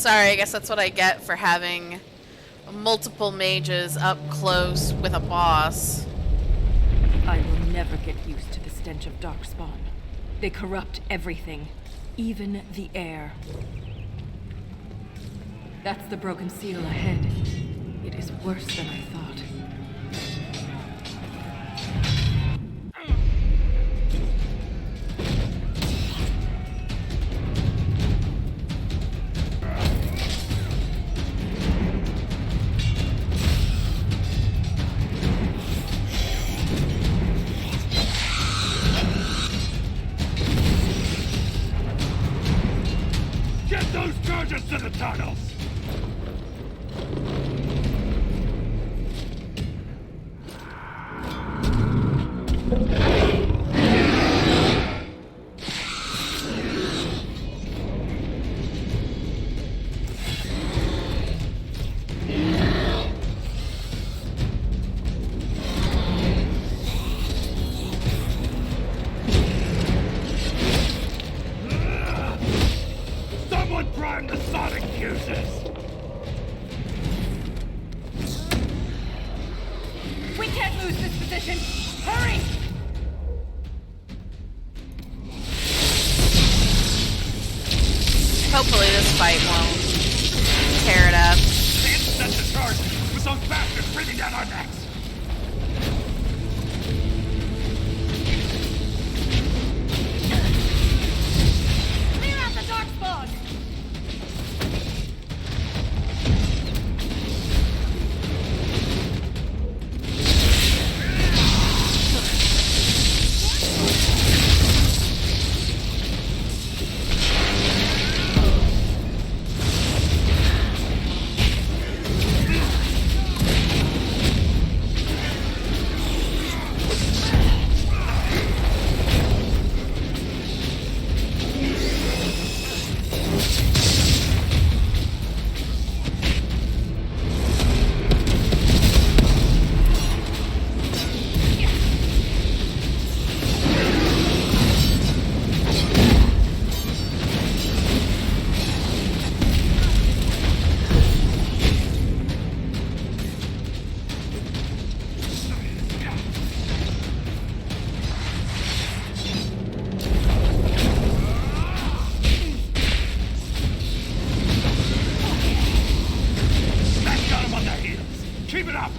Sorry, I guess that's what I get for having multiple mages up close with a boss. I will never get used to the stench of Darkspawn. They corrupt everything, even the air. That's the broken seal ahead. It is worse than I thought. Get those charges to the tunnels! Someone prime the sonic fuses! We can't lose this position! Hurry! Hopefully this fight won't tear it up. They intercept the charge with those bastards breathing down our necks! Clear out the Darkspawn! That got him on their heels! Keep it up!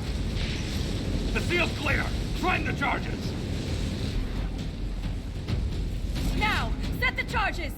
The seal's clear! Prime the charges! Now, set the charges!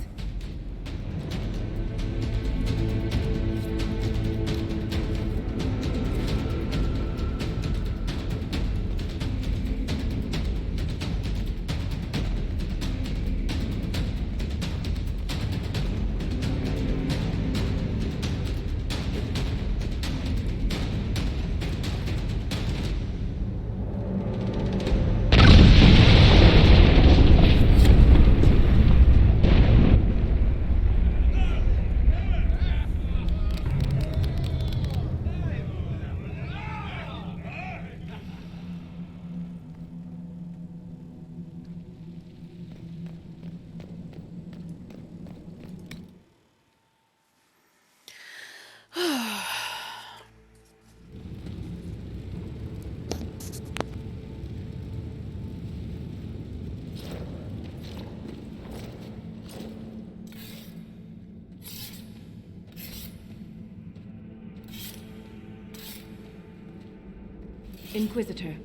Inquisitor,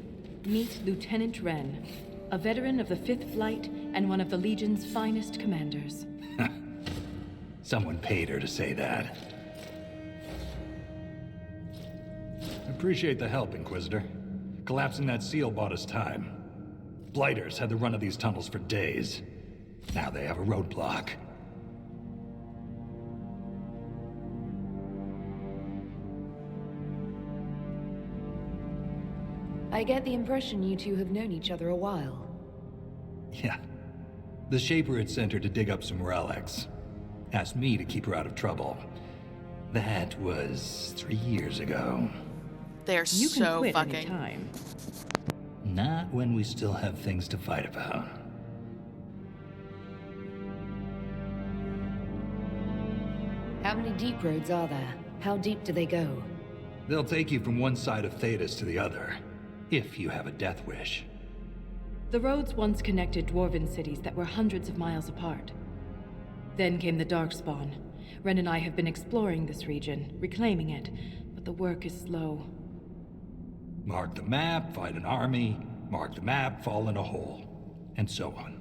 meet Lieutenant Wren, a veteran of the 5th Flight and one of the Legion's finest commanders. Someone paid her to say that. Appreciate the help, Inquisitor. Collapsing that seal bought us time. Blighters had the run of these tunnels for days. Now they have a roadblock. I get the impression you two have known each other a while. Yeah. The Shaper had sent her to dig up some relics. Asked me to keep her out of trouble. That was 3 years ago. They're You can so quit fucking. anytime. Not when we still have things to fight about. How many deep roads are there? How deep do they go? They'll take you from one side of Thetis to the other, if you have a death wish. The roads once connected dwarven cities that were hundreds of miles apart. Then came the Darkspawn. Ren and I have been exploring this region, reclaiming it, but the work is slow. Mark the map, fight an army. Mark the map, fall in a hole. And so on.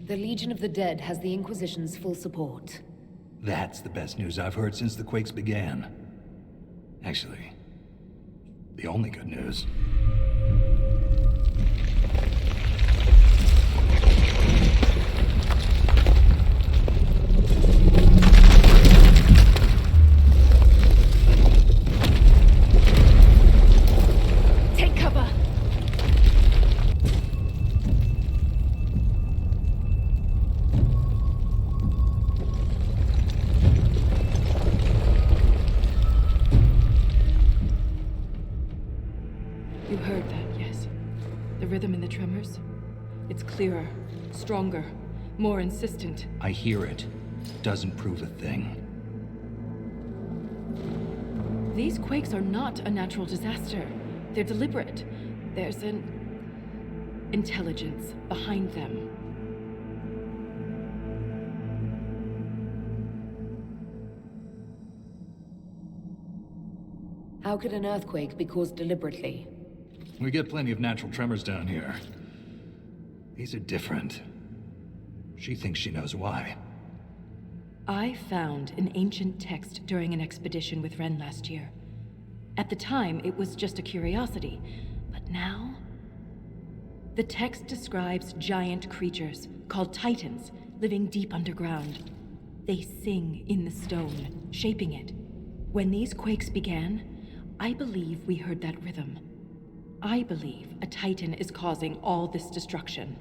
The Legion of the Dead has the Inquisition's full support. That's the best news I've heard since the quakes began. Actually, the only good news. Take cover! You heard that, yes? The rhythm in the tremors? It's clearer, stronger, more insistent. I hear it. Doesn't prove a thing. These quakes are not a natural disaster. They're deliberate. There's an intelligence behind them. How could an earthquake be caused deliberately? We get plenty of natural tremors down here. These are different. She thinks she knows why. I found an ancient text during an expedition with Ren last year. At the time, it was just a curiosity, but now... The text describes giant creatures, called Titans, living deep underground. They sing in the stone, shaping it. When these quakes began, I believe we heard that rhythm. I believe a Titan is causing all this destruction.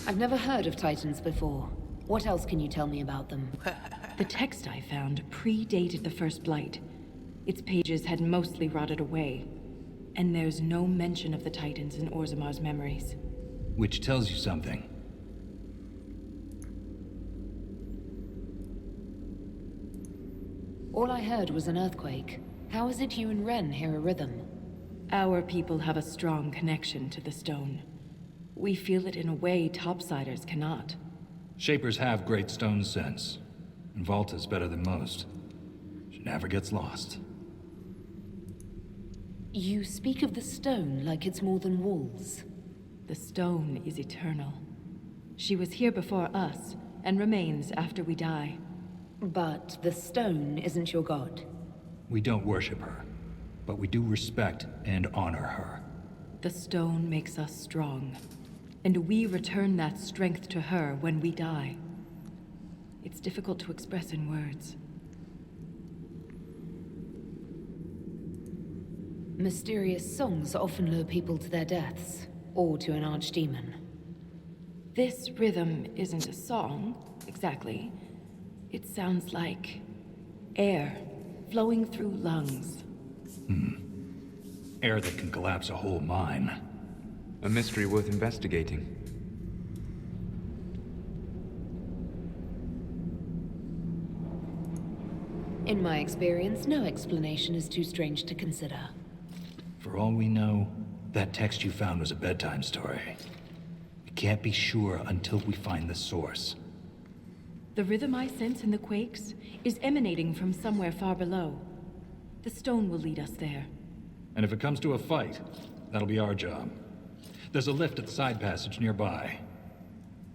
I've never heard of Titans before. What else can you tell me about them? The text I found predated the First Blight. Its pages had mostly rotted away. And there's no mention of the Titans in Orzamar's memories. Which tells you something. All I heard was an earthquake. How is it you and Ren hear a rhythm? Our people have a strong connection to the stone. We feel it in a way topsiders cannot. Shapers have great stone sense. And Volta's better than most. She never gets lost. You speak of the stone like it's more than walls. The stone is eternal. She was here before us, and remains after we die. But the stone isn't your god. We don't worship her, but we do respect and honor her. The stone makes us strong, and we return that strength to her when we die. It's difficult to express in words. Mysterious songs often lure people to their deaths, or to an archdemon. This rhythm isn't a song, exactly. It sounds like air flowing through lungs. Air that can collapse a whole mine. A mystery worth investigating. In my experience, no explanation is too strange to consider. For all we know, that text you found was a bedtime story. We can't be sure until we find the source. The rhythm I sense in the quakes is emanating from somewhere far below. The stone will lead us there. And if it comes to a fight, that'll be our job. There's a lift at the side passage nearby.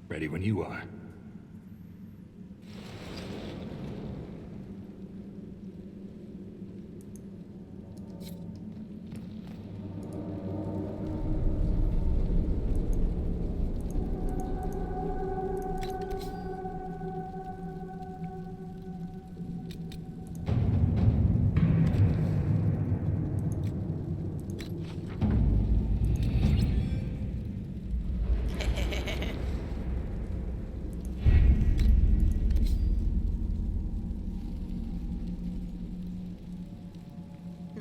Ready when you are.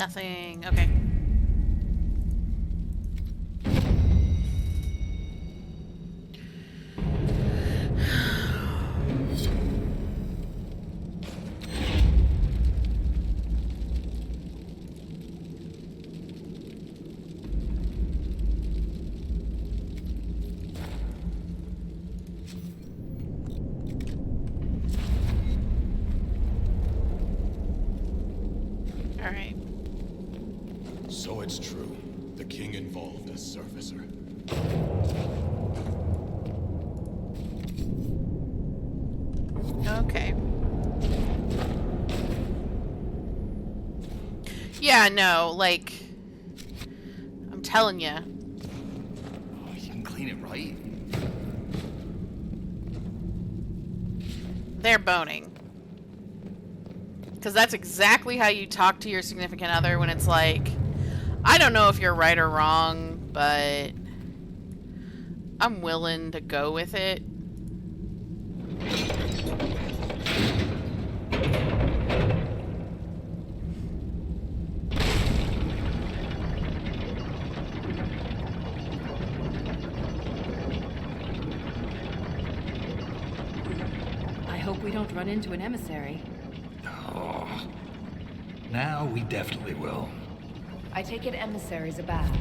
Nothing. Okay. All right. So it's true. The king involved a surfacer. Okay. Yeah, no, like, I'm telling you. Oh, you can clean it right. They're boning. Because that's exactly how you talk to your significant other when it's like, I don't know if you're right or wrong, but I'm willing to go with it. I hope we don't run into an emissary. Oh. Now we definitely will. I take it emissaries are bad.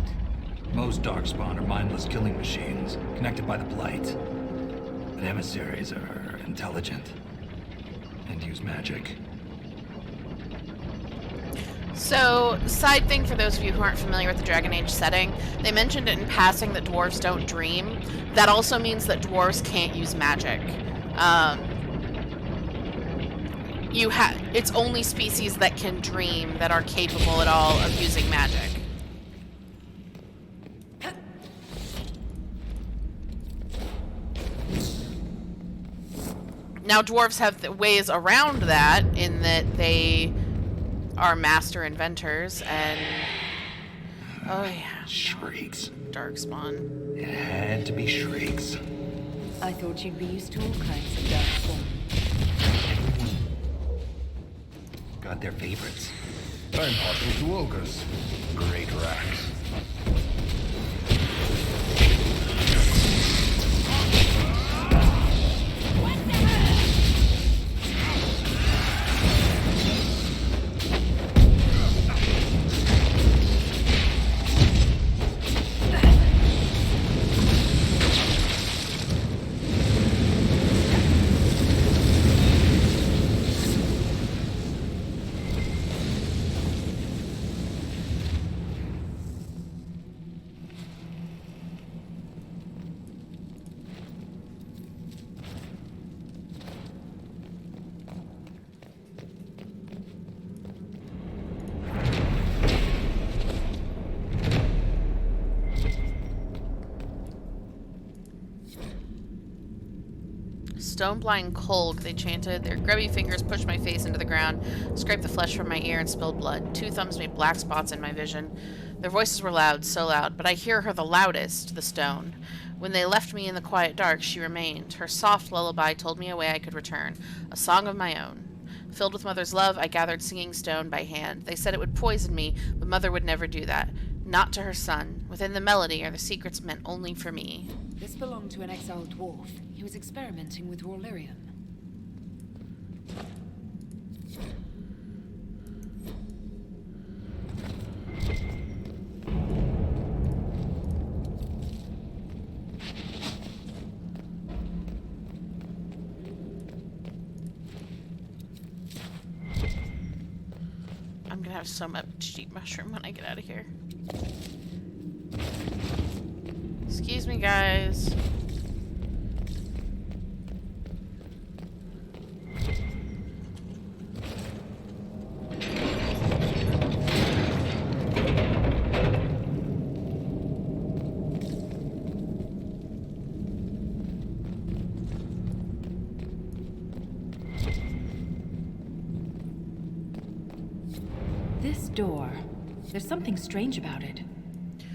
Most darkspawn are mindless killing machines, connected by the Blight. But emissaries are intelligent. And use magic. So, side thing for those of you who aren't familiar with the Dragon Age setting, they mentioned it in passing that dwarves don't dream. That also means that dwarves can't use magic. It's only species that can dream that are capable at all of using magic. Now, dwarves have ways around that in that they are master inventors and... Oh, yeah. Shrieks. Darkspawn. It had to be shrieks. I thought you'd be used to all kinds of darkspawn. Got their favorites. I'm partial to ogres. Great rats. Stoneblind Kolg, they chanted. Their grubby fingers pushed my face into the ground, scraped the flesh from my ear, and spilled blood. Two thumbs made black spots in my vision. Their voices were loud, so loud, but I hear her the loudest, the stone. When they left me in the quiet dark, she remained. Her soft lullaby told me a way I could return, a song of my own. Filled with Mother's love, I gathered singing stone by hand. They said it would poison me, but Mother would never do that. Not to her son. Within the melody are the secrets meant only for me. This belonged to an exiled dwarf. He was experimenting with Raulirium. I'm gonna have so much deep mushroom when I get out of here. Excuse me, guys. This door. There's something strange about it.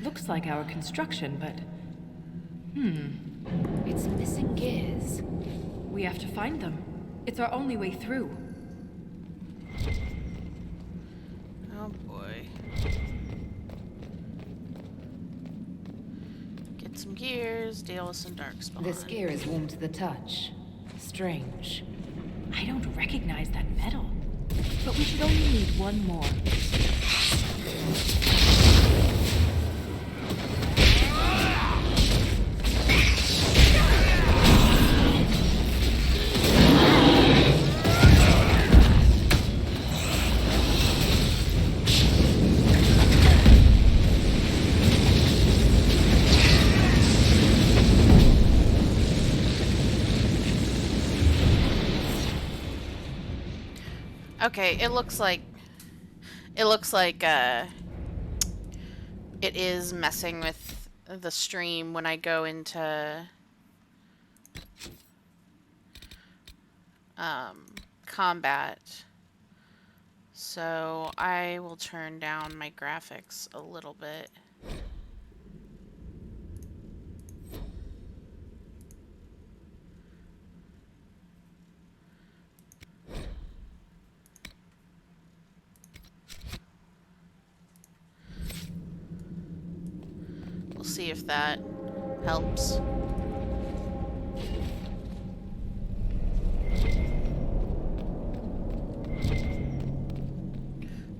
Looks like our construction, but... It's missing gears. We have to find them. It's our only way through. Oh boy. some gears, deal with some darkspawn. This gear is warm to the touch. Strange. I don't recognize that metal. But we should only need one more. Okay, it looks like it is messing with the stream when I go into combat. So I will turn down my graphics a little bit. We'll see if that helps.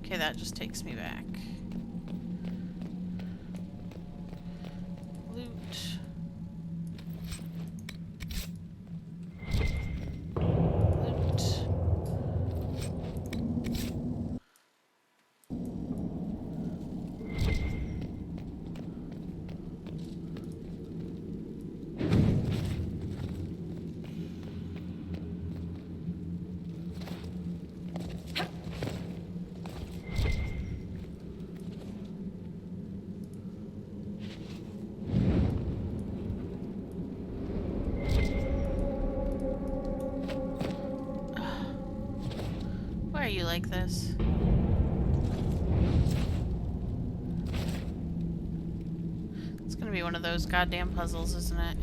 Okay, that just takes me back. Loot. Loot. Why are you like this? It's gonna be one of those goddamn puzzles, isn't it?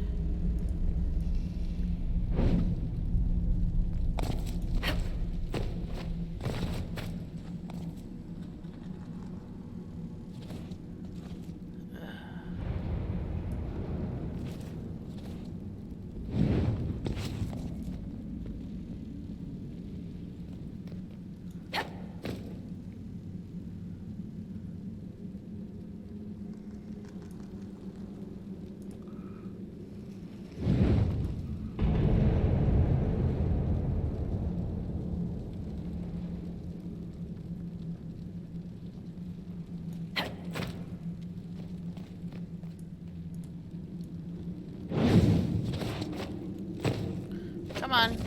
Come on.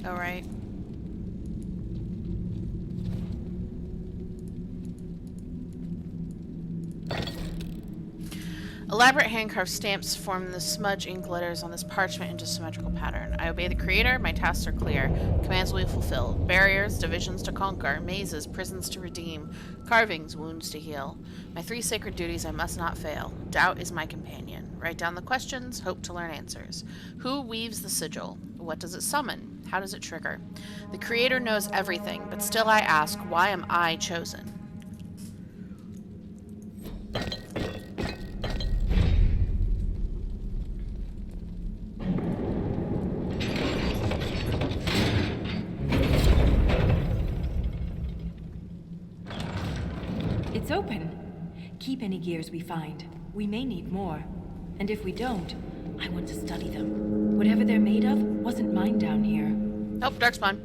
All right. Elaborate hand-carved stamps form the smudge ink letters on this parchment into symmetrical pattern. I obey the Creator, my tasks are clear. Commands will be fulfilled. Barriers, divisions to conquer, mazes, prisons to redeem, carvings, wounds to heal. My 3 sacred duties I must not fail. Doubt is my companion. Write down the questions, hope to learn answers. Who weaves the sigil? What does it summon? How does it trigger? The Creator knows everything, but still I ask, why am I chosen? It's open. Keep any gears we find. We may need more. And if we don't, I want to study them. Whatever they're made of wasn't mine down here. Oh, darkspawn.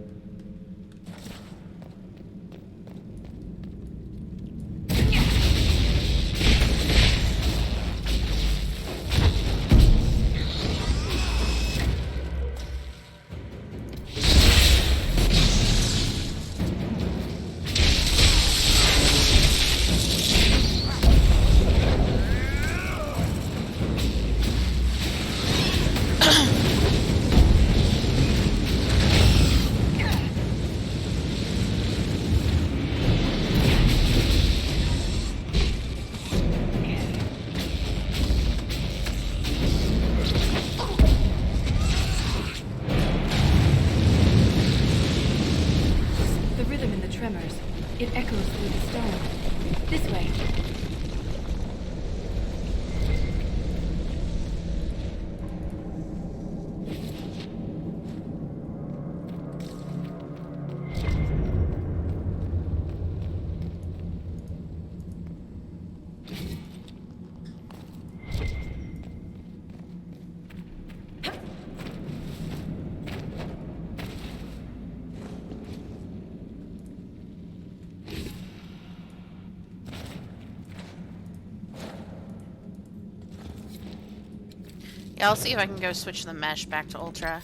Yeah, I'll see if I can go switch the mesh back to ultra.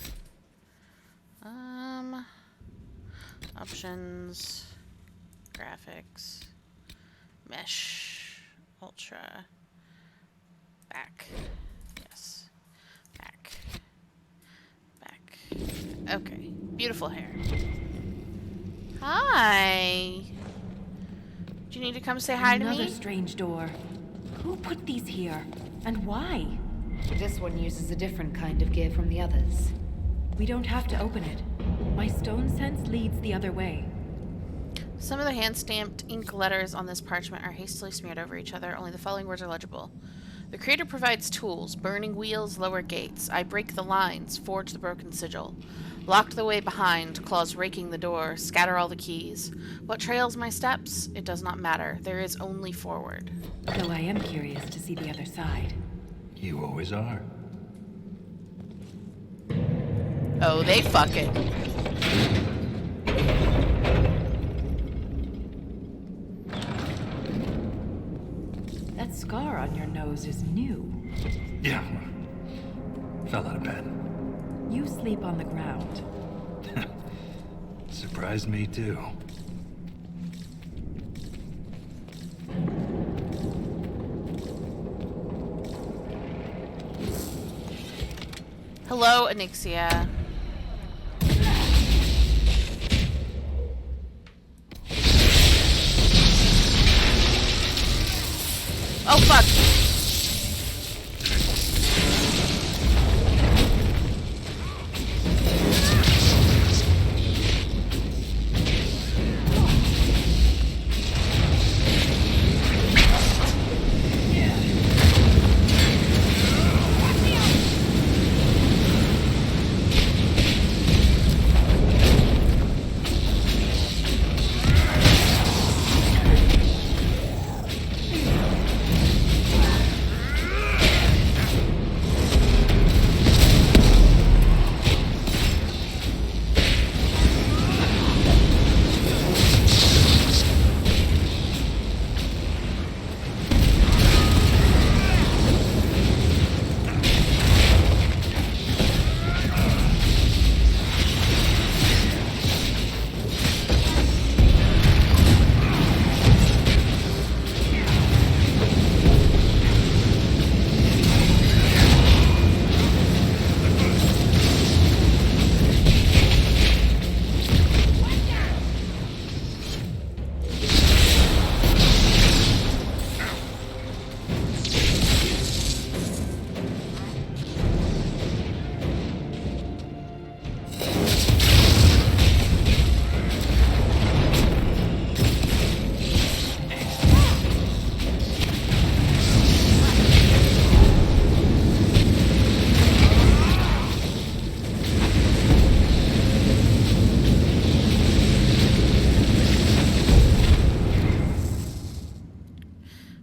Options, graphics, mesh, ultra, back. Yes. Back. Back. Okay. Beautiful hair. Hi. Do you need to come say hi to Another me? strange door. Who put these here? And why? This one uses a different kind of gear from the others. We don't have to open it. My stone sense leads the other way. Some of the hand-stamped ink letters on this parchment are hastily smeared over each other. Only the following words are legible. The creator provides tools, burning wheels, lower gates. I break the lines, forge the broken sigil. Locked the way behind, claws raking the door, scatter all the keys. What trails my steps? It does not matter. There is only forward. Though I am curious to see the other side. You always are. Oh, they fucking. That scar on your nose is new. Yeah. Fell out of bed. You sleep on the ground. Surprised me too. Hello, Anixia. Oh, fuck.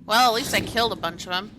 Well, at least I killed a bunch of them.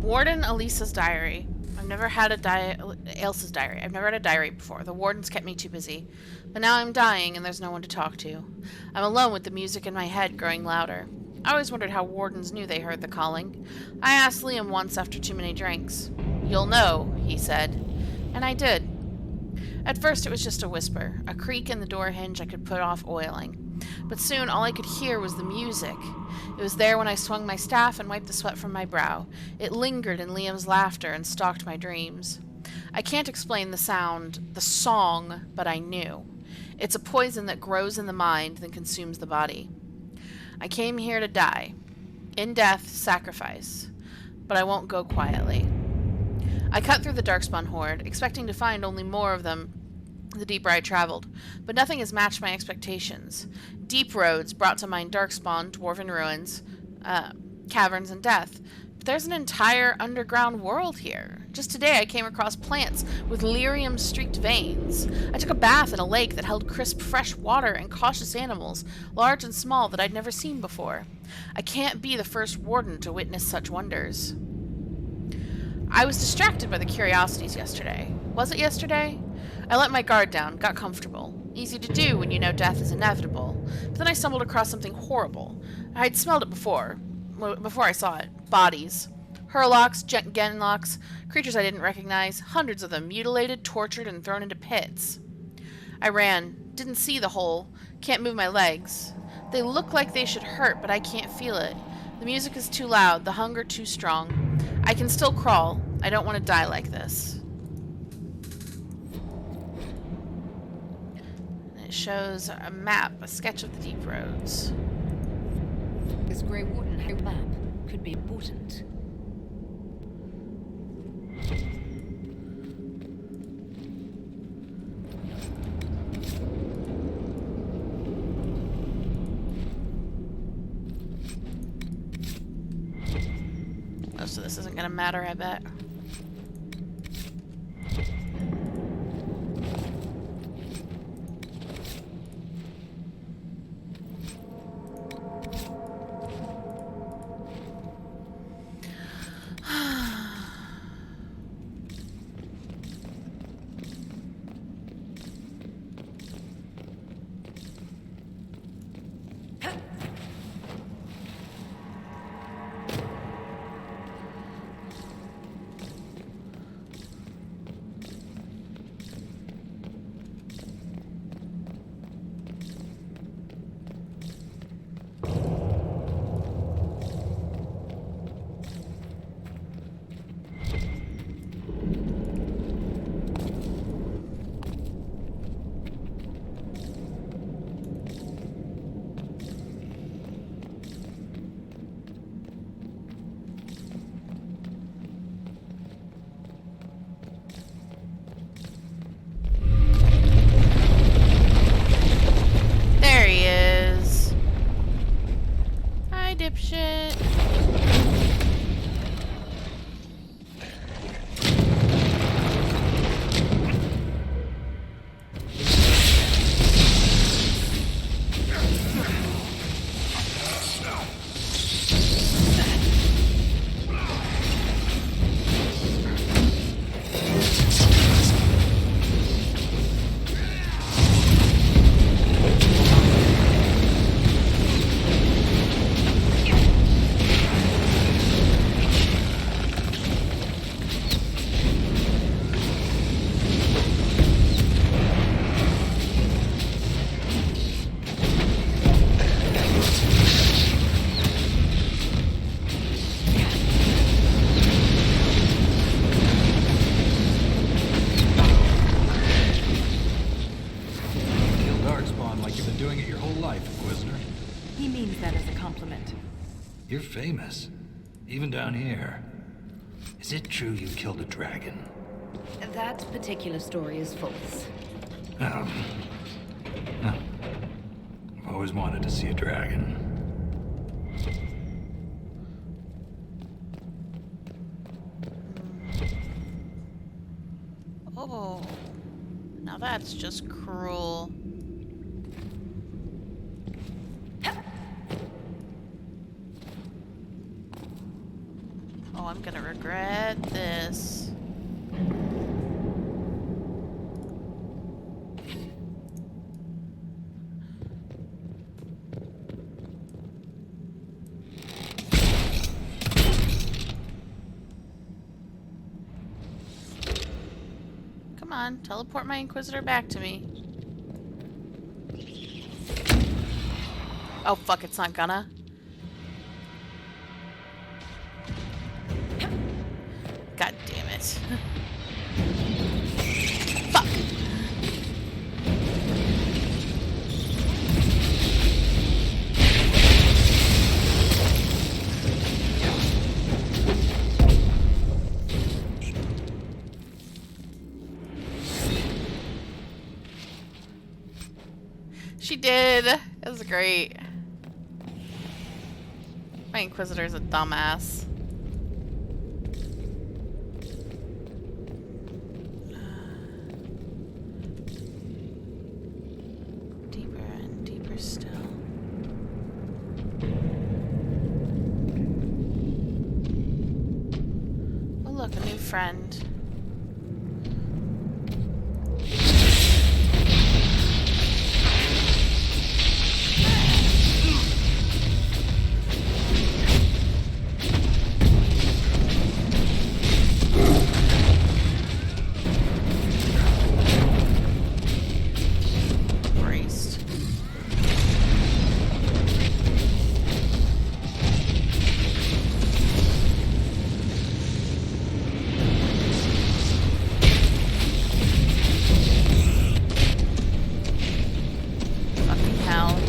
Warden Elisa's diary. I've never had Elsa's diary. I've never had a diary before. The wardens kept me too busy. But now I'm dying and there's no one to talk to. I'm alone with the music in my head growing louder. I always wondered how wardens knew they heard the calling. I asked Liam once after too many drinks. "You'll know," he said. And I did. At first it was just a whisper, a creak in the door hinge I could put off oiling. But soon all I could hear was the music. It was there when I swung my staff and wiped the sweat from my brow. It lingered in Liam's laughter and stalked my dreams. I can't explain the sound, the song, but I knew. It's a poison that grows in the mind, then consumes the body. I came here to die. In death, sacrifice. But I won't go quietly. I cut through the Darkspawn horde, expecting to find only more of them the deeper I traveled, but nothing has matched my expectations. Deep roads brought to mind Darkspawn, dwarven ruins, caverns, and death. But there's an entire underground world here. Just today I came across plants with lyrium-streaked veins. I took a bath in a lake that held crisp, fresh water and cautious animals, large and small, that I'd never seen before. I can't be the first warden to witness such wonders. I was distracted by the curiosities yesterday. Was it yesterday? I let my guard down, got comfortable. Easy to do when you know death is inevitable. But then I stumbled across something horrible. I'd smelled it before I saw it. Bodies. Hurlocks, genlocks, creatures I didn't recognize, hundreds of them, mutilated, tortured, and thrown into pits. I ran. Didn't see the hole. Can't move my legs. They look like they should hurt, but I can't feel it. The music is too loud, the hunger too strong. I can still crawl. I don't want to die like this. And it shows a map, a sketch of the deep roads. This Grey Warden map could be important. Oh, so this isn't gonna matter, I bet. Dipshit. You're famous. Even down here. Is it true you killed a dragon? That particular story is false. Oh. Huh. I've always wanted to see a dragon. Oh. Now that's just cruel. Oh, I'm gonna regret this. Come on, teleport my Inquisitor back to me. Oh fuck, it's not gonna. God damn it. She did. It was great. My Inquisitor's a dumbass. Deeper and deeper still. Oh look, a new friend. Braced. Fucking hell.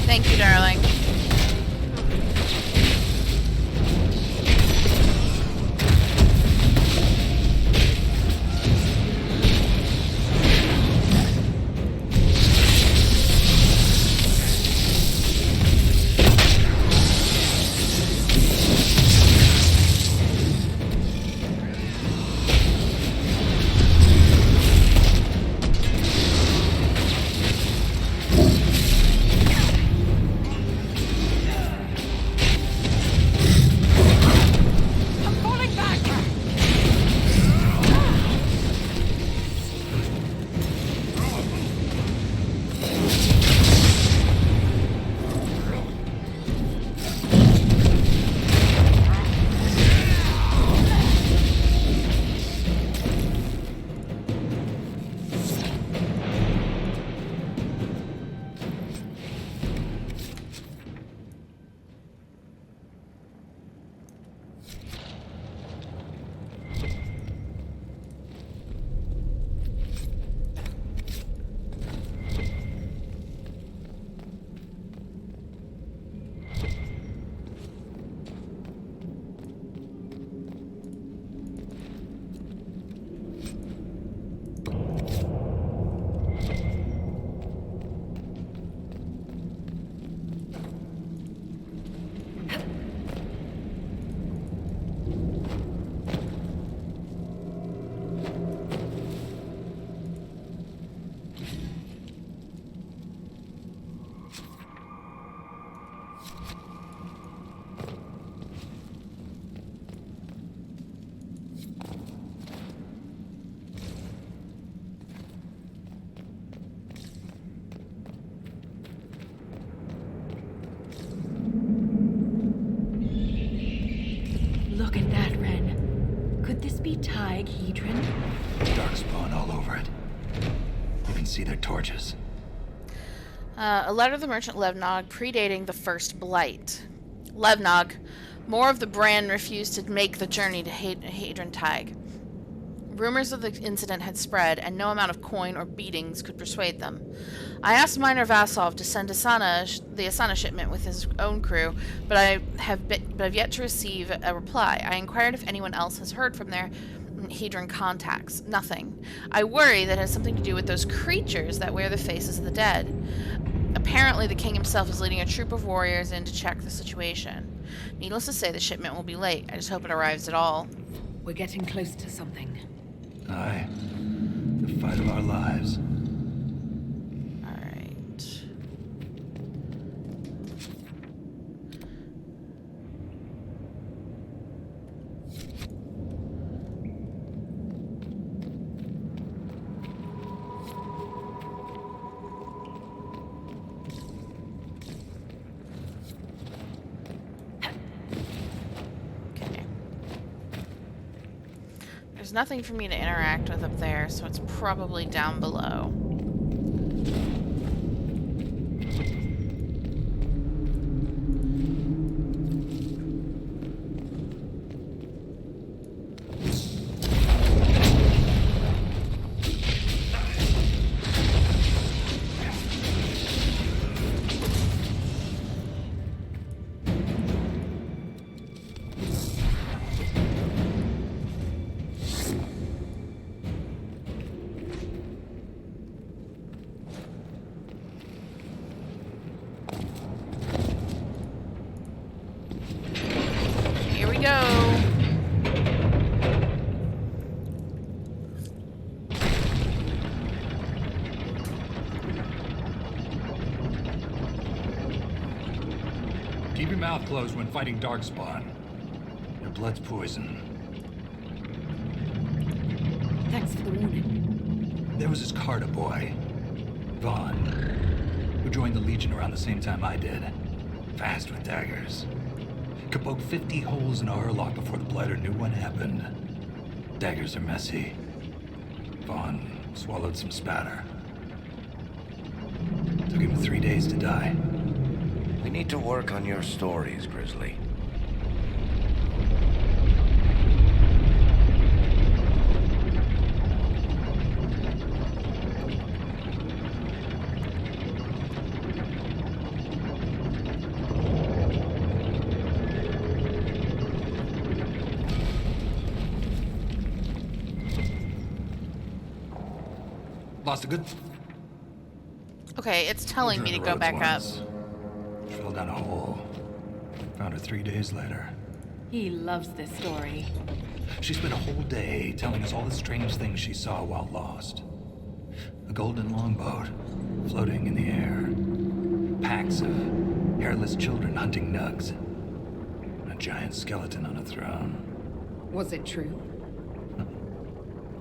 Thank you, darling. Look at that, Ren. Could this be Tig Hedron? Darkspawn all over it. You can see their torches. A letter to the merchant Levnog predating the first blight. Levnog, more of the brand refused to make the journey to Hadron Tig. Rumors of the incident had spread, and no amount of coin or beatings could persuade them. I asked Miner Vasov to send the Asana shipment with his own crew, but I have yet to receive a reply. I inquired if anyone else has heard from their Hedron contacts. Nothing. I worry that it has something to do with those creatures that wear the faces of the dead. Apparently, the king himself is leading a troop of warriors in to check the situation. Needless to say, the shipment will be late. I just hope it arrives at all. We're getting close to something. Aye. The fight of our lives. Alright. There's nothing for me to interact with up there, so it's probably down below. Here we go. Keep your mouth closed when fighting Darkspawn. Your blood's poison. Thanks for the warning. There was this Carter boy, Vaughn, who joined the Legion around the same time I did. Fast with daggers. Could poke 50 holes in a Hurlock before the Blighter knew what happened. Daggers are messy. Vaughn swallowed some spatter. Took him 3 days to die. We need to work on your stories, Grizzly. Lost a good... Okay, it's telling me to go back up. Fell down a hole. Found her 3 days later. He loves this story. She spent a whole day telling us all the strange things she saw while lost. A golden longboat floating in the air. Packs of hairless children hunting nugs. A giant skeleton on a throne. Was it true?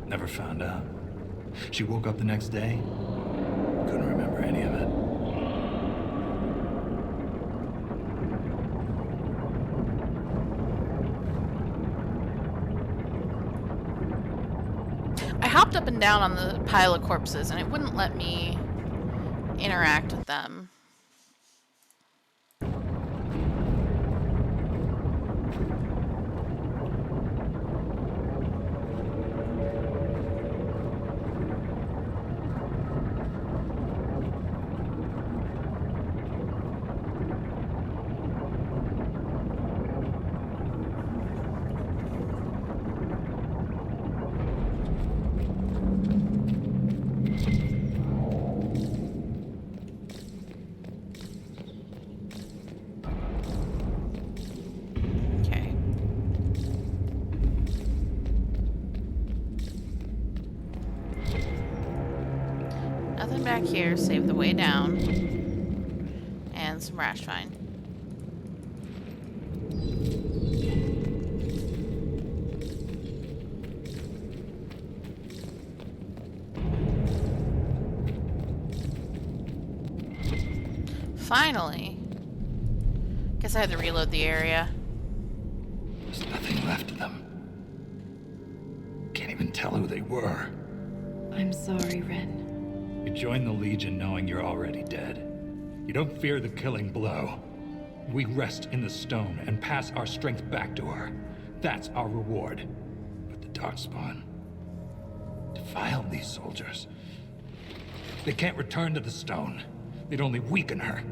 Never found out. She woke up the next day. Couldn't remember any of it. I hopped up and down on the pile of corpses, and it wouldn't let me interact with them. Okay. Nothing back here, save the way down. And some rash vine. Finally. Guess I had to reload the area. There's nothing left of them. Can't even tell who they were. I'm sorry, Ren. You joined the Legion knowing you're already dead. You don't fear the killing blow. We rest in the stone and pass our strength back to her. That's our reward. But the Darkspawn defiled these soldiers. They can't return to the stone. They'd only weaken her.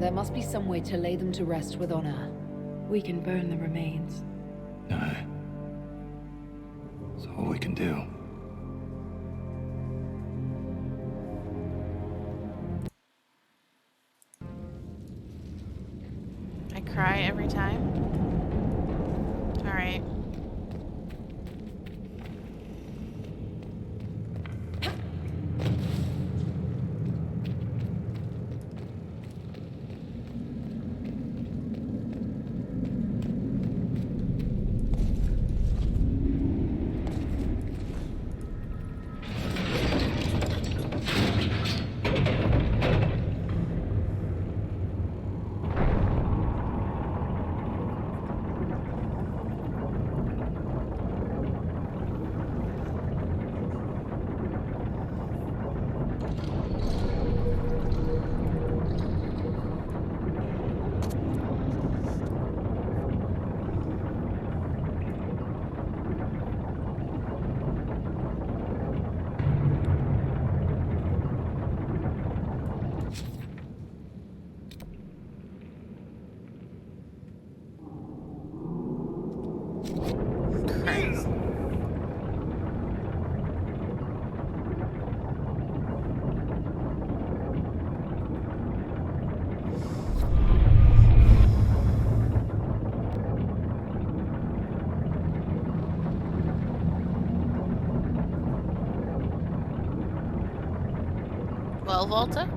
There must be some way to lay them to rest with honor. We can burn the remains. Aye. That's all we can do. I cry every time. Alright. Christ. Well, Volta?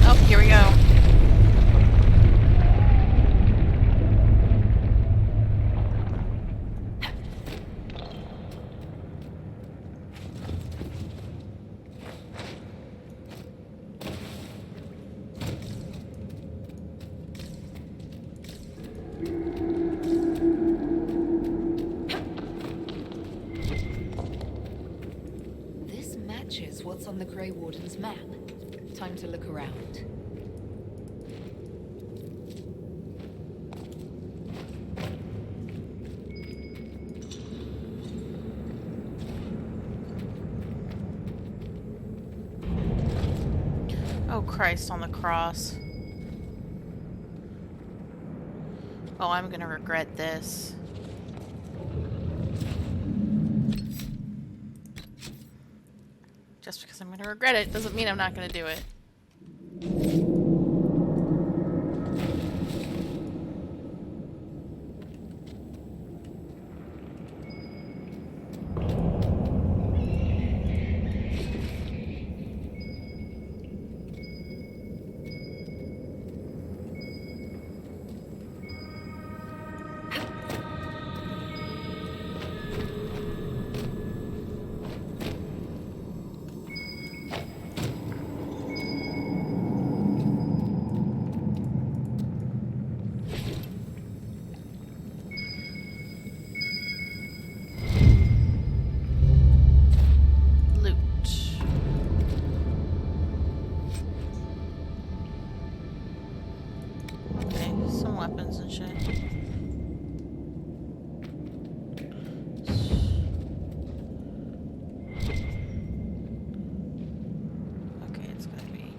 Oh, here we go. This matches what's on the Grey Warden's map. Time to look around. Oh, Christ on the cross. Oh, I'm gonna regret this. Just because I'm gonna regret it doesn't mean I'm not gonna do it. Loot. Okay, some weapons and shit. Okay, it's gonna be.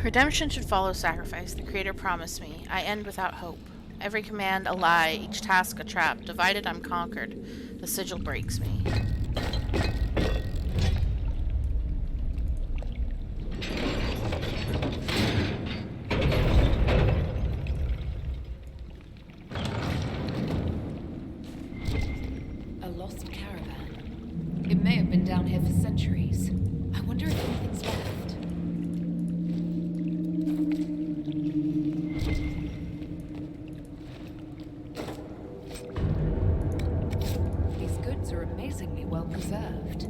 Redemption should follow sacrifice, the Creator promised me. I end without hope. Every command a lie, each task a trap. Divided, I'm conquered. The sigil breaks me. A lost caravan. It may have been down here for centuries. I wonder if anything's left. These goods are amazingly well preserved.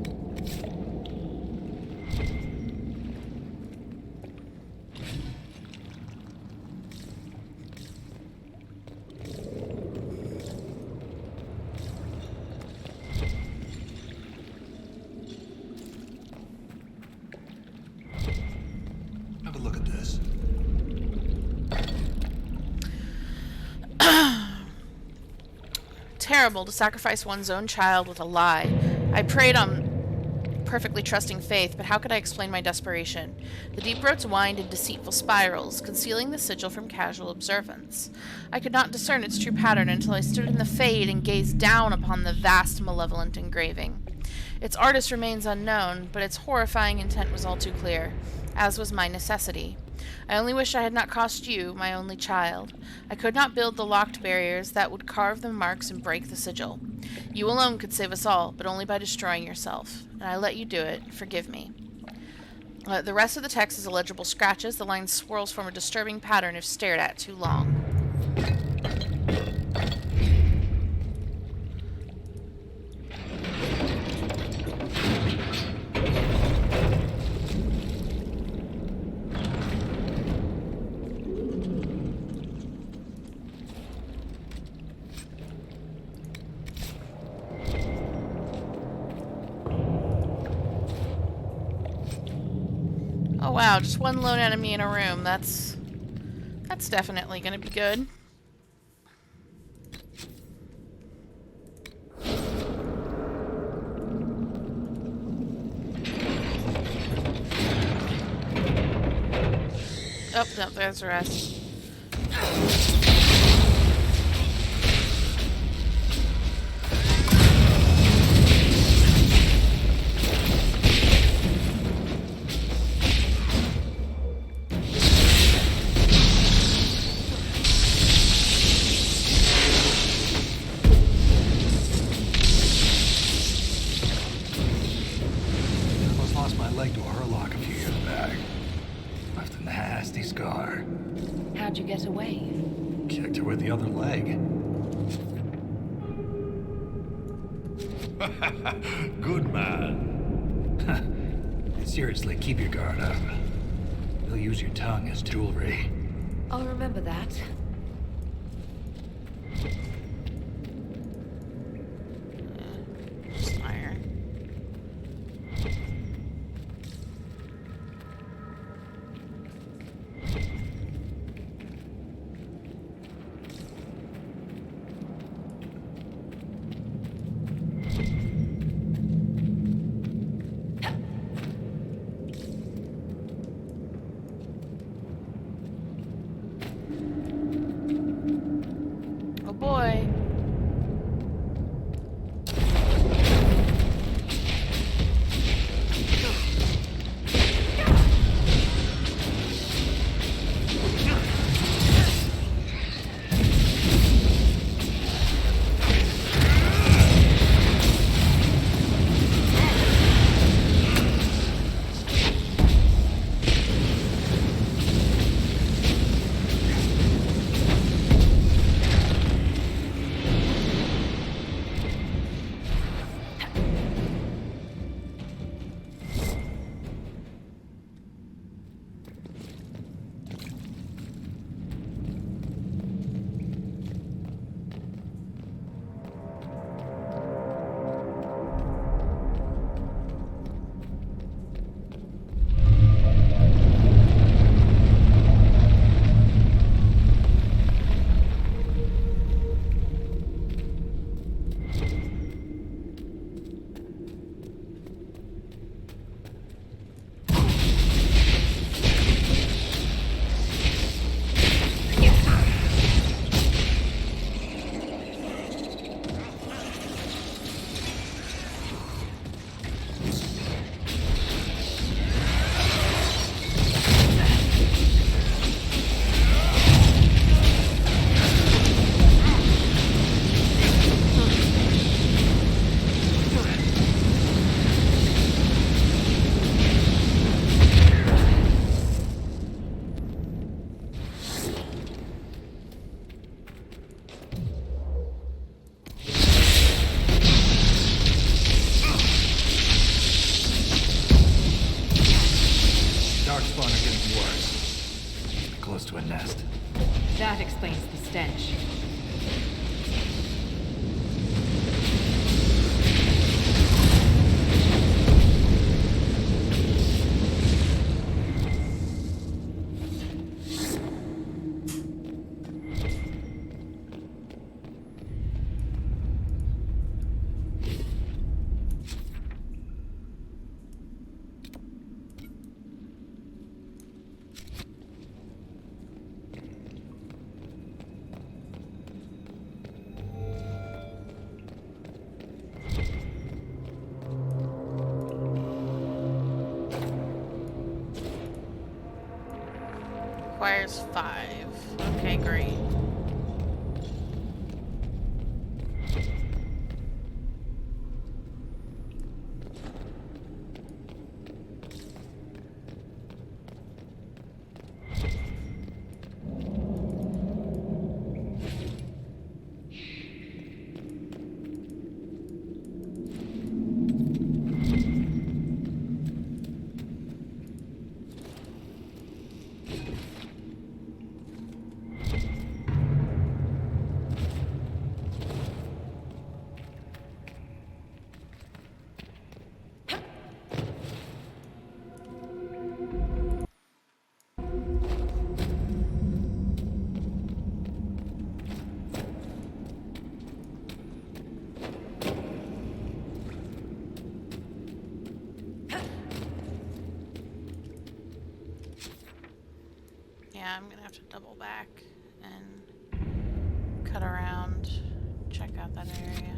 Have a look at this. Terrible to sacrifice one's own child with a lie. I prayed on perfectly trusting faith, but how could I explain my desperation? The deep roads wind in deceitful spirals, concealing the sigil from casual observance. I could not discern its true pattern until I stood in the fade and gazed down upon the vast, malevolent engraving. Its artist remains unknown, but its horrifying intent was all too clear, as was my necessity. I only wish I had not cost you, my only child. I could not build the locked barriers that would carve the marks and break the sigil. You alone could save us all, but only by destroying yourself. And I let you do it. Forgive me. The rest of the text is illegible scratches. The line swirls form a disturbing pattern if stared at too long. Oh wow, just one lone enemy in a room. That's definitely gonna be good. Oh, no, there's the rest. Almost lost my leg to a hurlock a few years back. Left a nasty scar. How'd you get away? Kicked her with the other leg. Good man. Seriously, keep your guard up. They'll use your tongue as jewelry. I'll remember that. Just iron. requires 5. Okay, great. Yeah, I'm gonna have to double back and cut around, check out that area.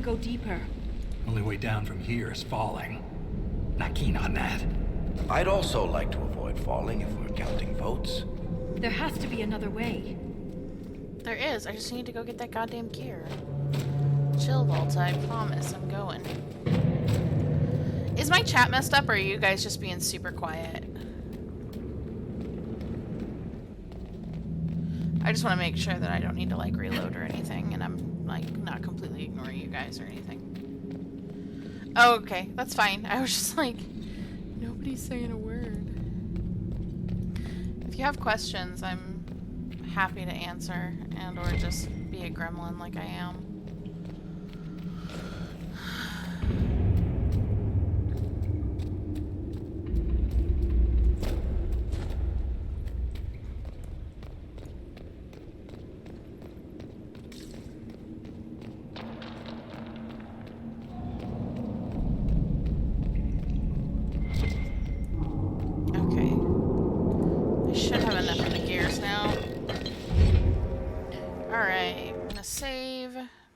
Go deeper. Only way down from here is falling. Not keen on that. I'd also like to avoid falling if we're counting votes. There has to be another way. There is. I just need to go get that goddamn gear. Chill, Volta. I promise. I'm going. Is my chat messed up, or are you guys just being super quiet? I just want to make sure that I don't need to, like, reload or anything, and I'm, like, not completely ignoring you guys or anything. Oh, okay. That's fine. I was just like, nobody's saying a word. If you have questions, I'm happy to answer, and or just be a gremlin like I am.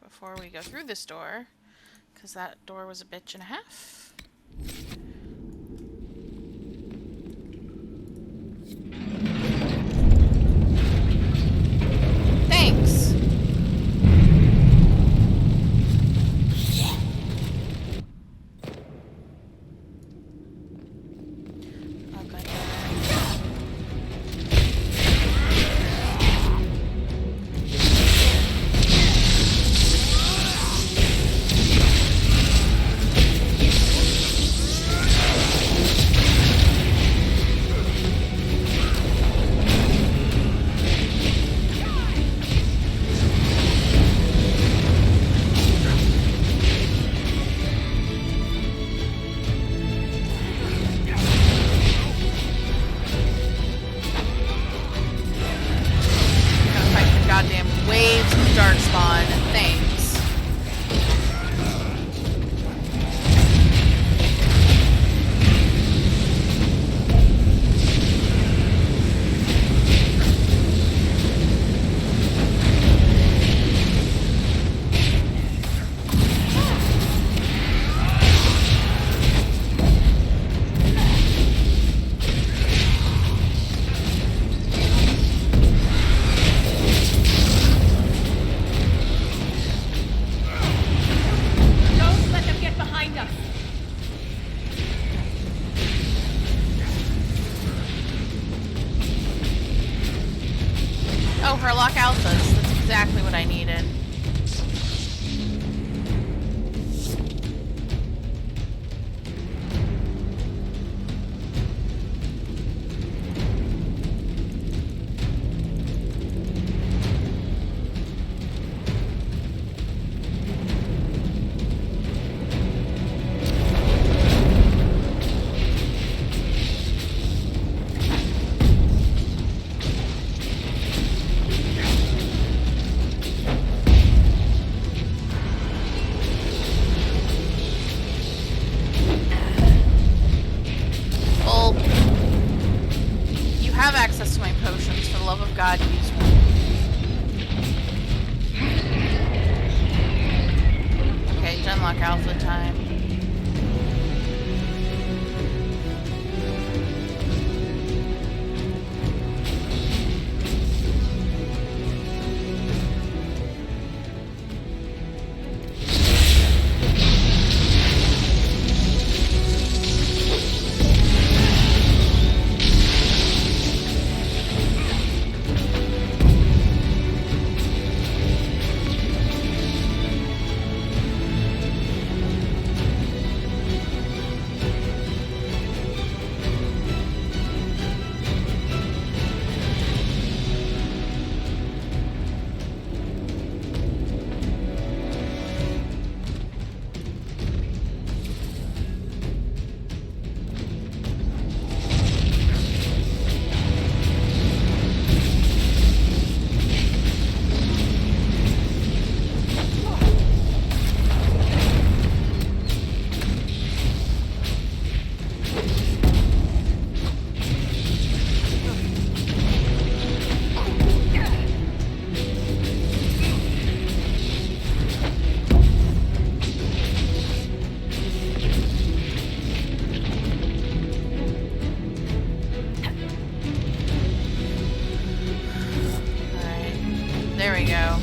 Before we go through this door, because that door was a bitch and a half. Herlock Alphas. That's exactly what I needed. Have access to my potions. For the love of God, use one. Okay, Genlock Alpha time. There we go.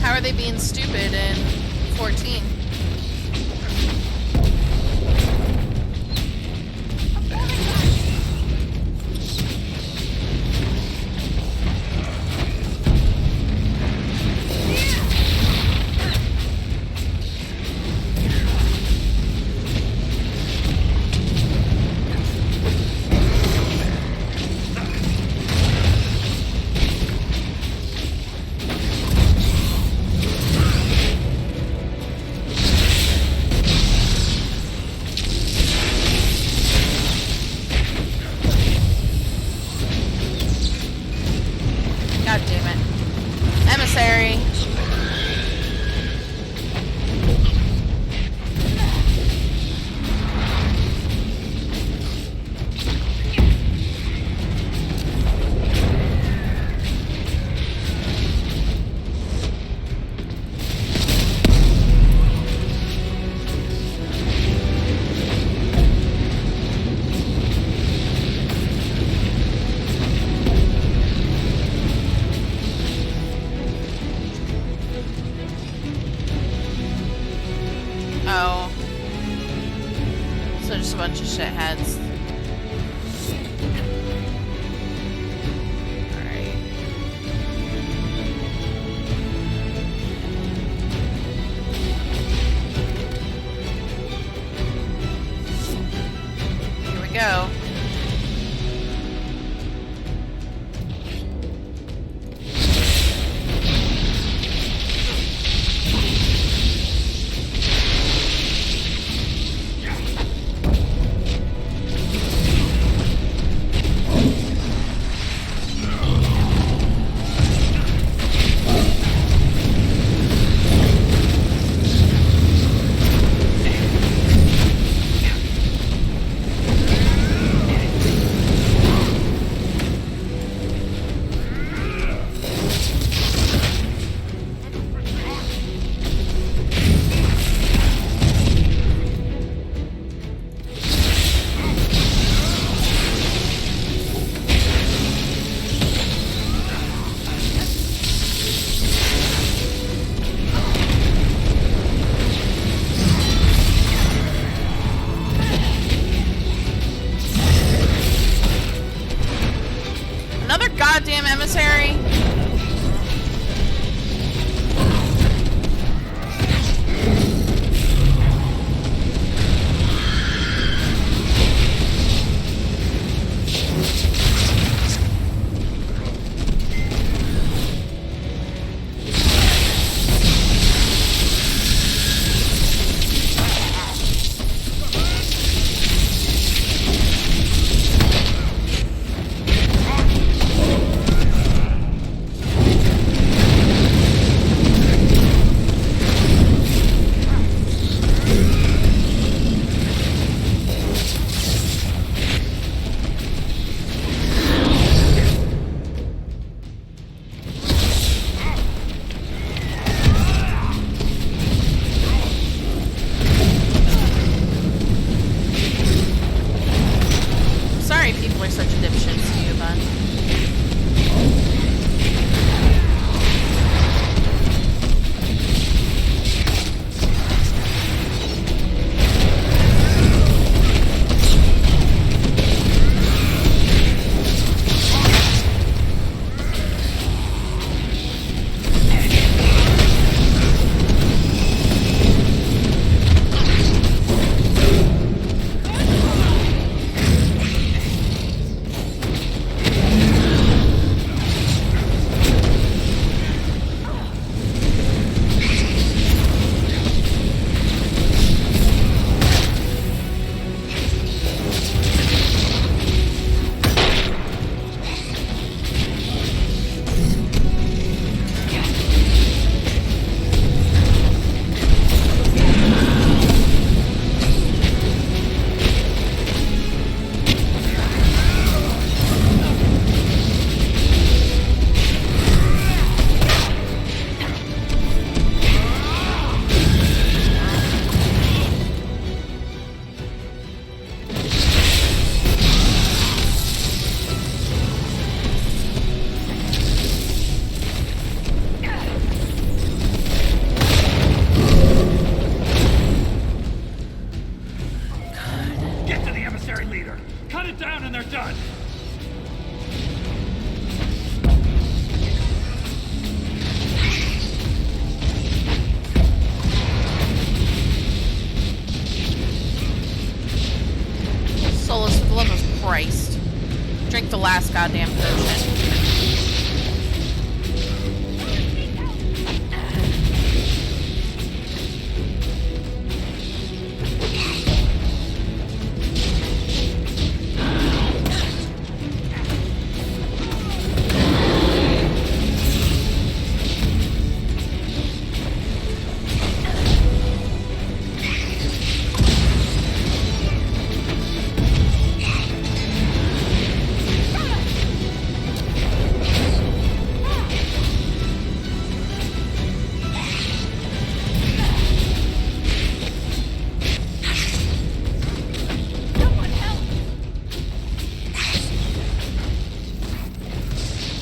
How are they being stupid in 14? God damn it. Emissary. Oh. So just a bunch of shitheads. Alright. Here we go. goddamn potion.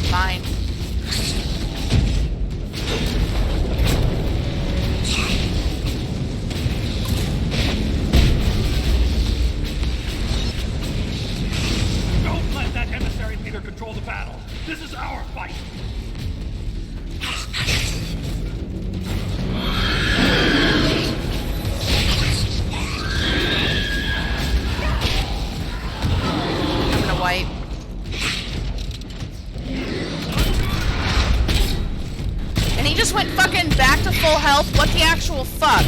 Fine. Don't let that emissary leader control the battle. This is our fight. I'm gonna wipe. And he just went fucking back to full health? What the actual fuck?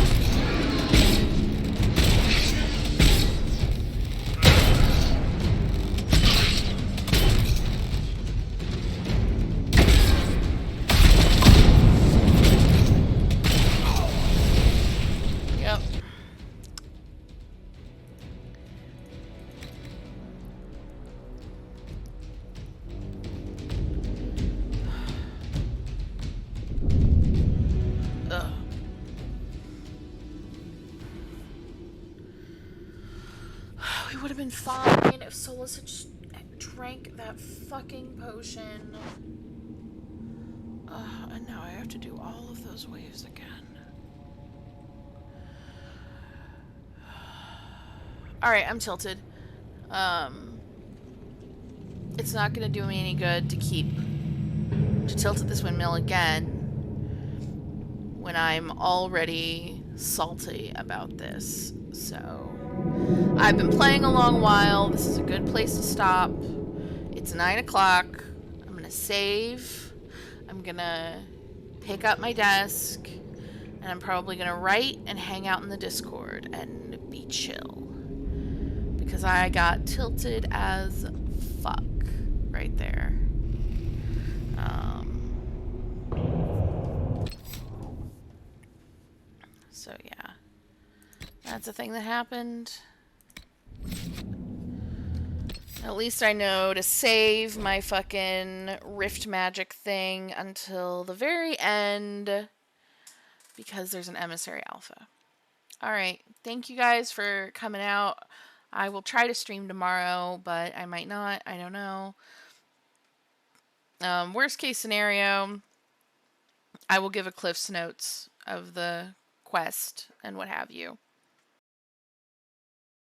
Yep. Ugh. We would have been fine if Solas had just drank that fucking potion. And now I have to do all of those waves again. Alright, I'm tilted. It's not gonna do me any good to tilt at this windmill again when I'm already salty about this. So I've been playing a long while. This is a good place to stop. It's 9 o'clock. I'm gonna save. I'm gonna pick up my desk, and I'm probably gonna write and hang out in the Discord and be chill. Because I got tilted as fuck right there. So yeah. That's a thing that happened. At least I know to save my fucking Rift Magic thing until the very end, because there's an Emissary Alpha. Alright, thank you guys for coming out. I will try to stream tomorrow, but I might not. I don't know. Worst case scenario, I will give a Cliff's Notes of the quest and what have you.